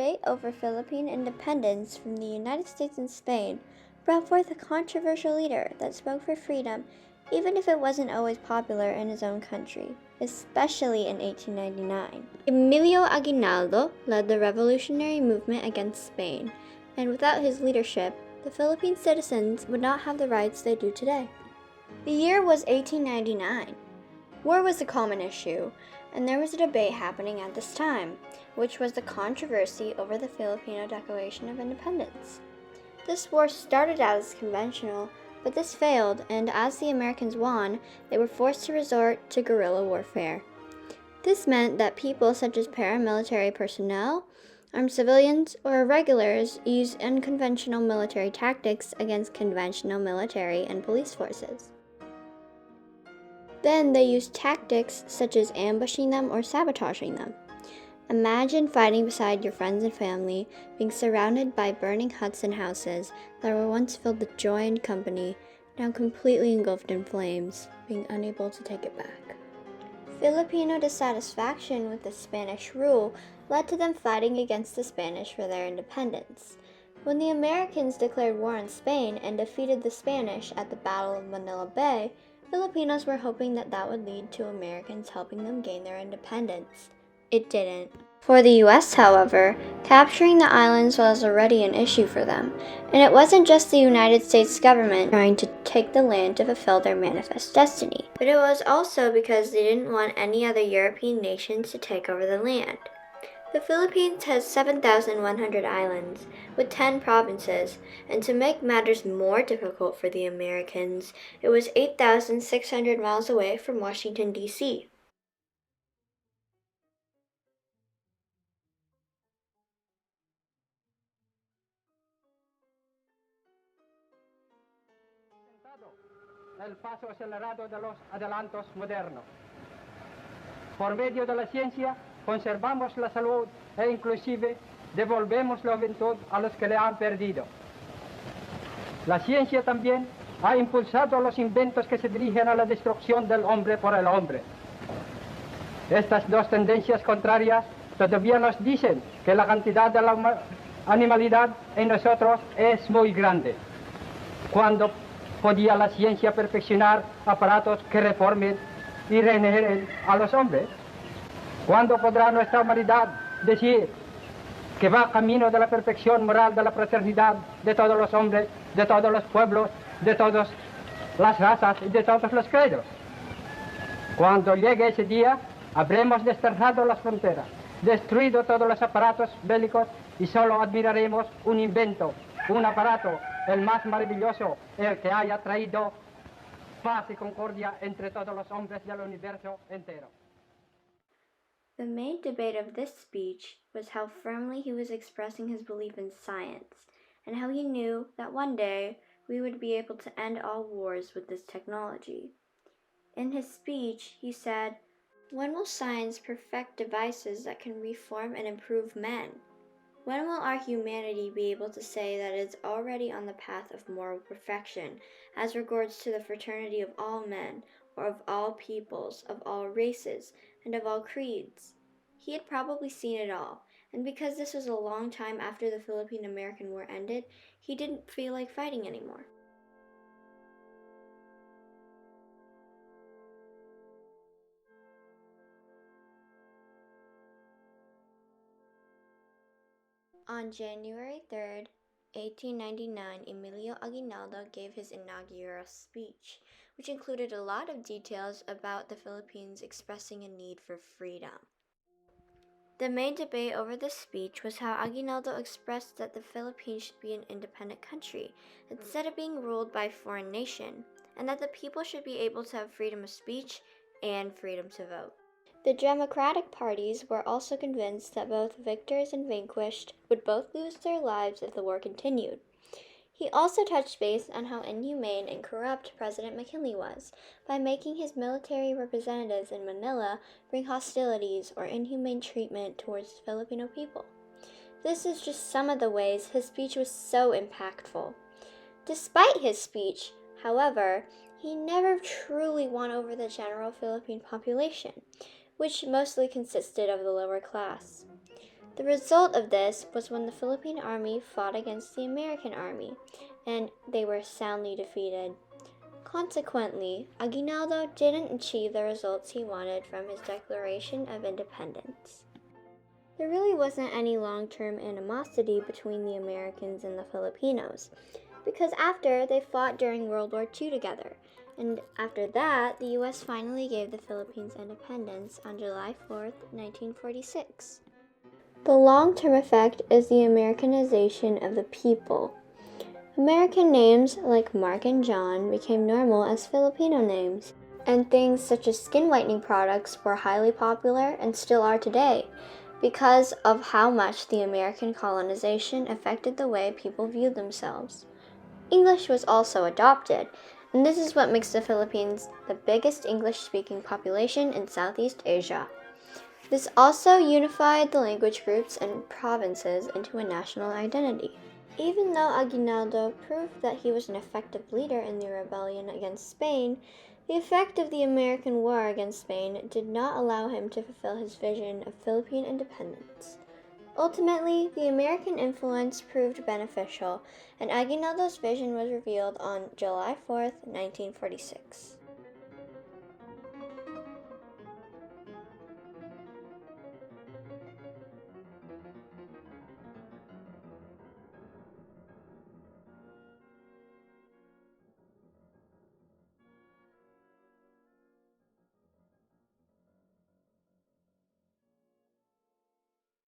debate over Philippine independence from the United States and Spain brought forth a controversial leader that spoke for freedom, even if it wasn't always popular in his own country, especially in 1899. Emilio Aguinaldo led the revolutionary movement against Spain, and without his leadership, the Philippine citizens would not have the rights they do today. The year was 1899. War was a common issue, and there was a debate happening at this time, which was the controversy over the Filipino Declaration of Independence. This war started out as conventional, but this failed, and as the Americans won, they were forced to resort to guerrilla warfare. This meant that people such as paramilitary personnel, armed civilians, or irregulars used unconventional military tactics against conventional military and police forces. Then they used tactics such as ambushing them or sabotaging them. Imagine fighting beside your friends and family, being surrounded by burning huts and houses that were once filled with joy and company, now completely engulfed in flames, being unable to take it back. Filipino dissatisfaction with the Spanish rule led to them fighting against the Spanish for their independence. When the Americans declared war on Spain and defeated the Spanish at the Battle of Manila Bay, Filipinos were hoping that that would lead to Americans helping them gain their independence. It didn't. For the U.S., however, capturing the islands was already an issue for them, and it wasn't just the United States government trying to take the land to fulfill their manifest destiny, but it was also because they didn't want any other European nations to take over the land. The Philippines has 7,100 islands, with 10 provinces, and to make matters more difficult for the Americans, it was 8,600 miles away from Washington, D.C. El paso acelerado de los adelantos modernos. Por medio de la ciencia, conservamos la salud e inclusive devolvemos la juventud a los que le han perdido. La ciencia también ha impulsado los inventos que se dirigen a la destrucción del hombre por el hombre. Estas dos tendencias contrarias todavía nos dicen que la cantidad de la animalidad en nosotros es muy grande. Cuando podía la ciencia perfeccionar aparatos que reformen y regeneren a los hombres? ¿Cuándo podrá nuestra humanidad decir que va camino de la perfección moral, de la fraternidad de todos los hombres, de todos los pueblos, de todas las razas y de todos los credos? Cuando llegue ese día, habremos desterrado las fronteras, destruido todos los aparatos bélicos y solo admiraremos un invento, un aparato, el más maravilloso, el que haya traído paz y concordia entre todos los hombres del universo entero. The main debate of this speech was how firmly he was expressing his belief in science, and how he knew that one day we would be able to end all wars with this technology. In his speech, he said, "When will science perfect devices that can reform and improve men? When will our humanity be able to say that it is already on the path of moral perfection as regards to the fraternity of all men, or of all peoples, of all races, and of all creeds?" He had probably seen it all, and because this was a long time after the Philippine-American War ended, he didn't feel like fighting anymore. On January 3rd, 1899, Emilio Aguinaldo gave his inaugural speech, which included a lot of details about the Philippines expressing a need for freedom. The main debate over this speech was how Aguinaldo expressed that the Philippines should be an independent country instead of being ruled by a foreign nation, and that the people should be able to have freedom of speech and freedom to vote. The Democratic parties were also convinced that both victors and vanquished would both lose their lives if the war continued. He also touched base on how inhumane and corrupt President McKinley was by making his military representatives in Manila bring hostilities or inhumane treatment towards the Filipino people. This is just some of the ways his speech was so impactful. Despite his speech, however, he never truly won over the general Philippine population, which mostly consisted of the lower class. The result of this was when the Philippine Army fought against the American Army, and they were soundly defeated. Consequently, Aguinaldo didn't achieve the results he wanted from his Declaration of Independence. There really wasn't any long-term animosity between the Americans and the Filipinos, because after they fought during World War II together, and after that, the U.S. finally gave the Philippines independence on July 4th, 1946. The long-term effect is the Americanization of the people. American names like Mark and John became normal as Filipino names, and things such as skin whitening products were highly popular and still are today because of how much the American colonization affected the way people viewed themselves. English was also adopted, and this is what makes the Philippines the biggest English-speaking population in Southeast Asia. This also unified the language groups and provinces into a national identity. Even though Aguinaldo proved that he was an effective leader in the rebellion against Spain, the effect of the American war against Spain did not allow him to fulfill his vision of Philippine independence. Ultimately, the American influence proved beneficial, and Aguinaldo's vision was revealed on July 4th, 1946.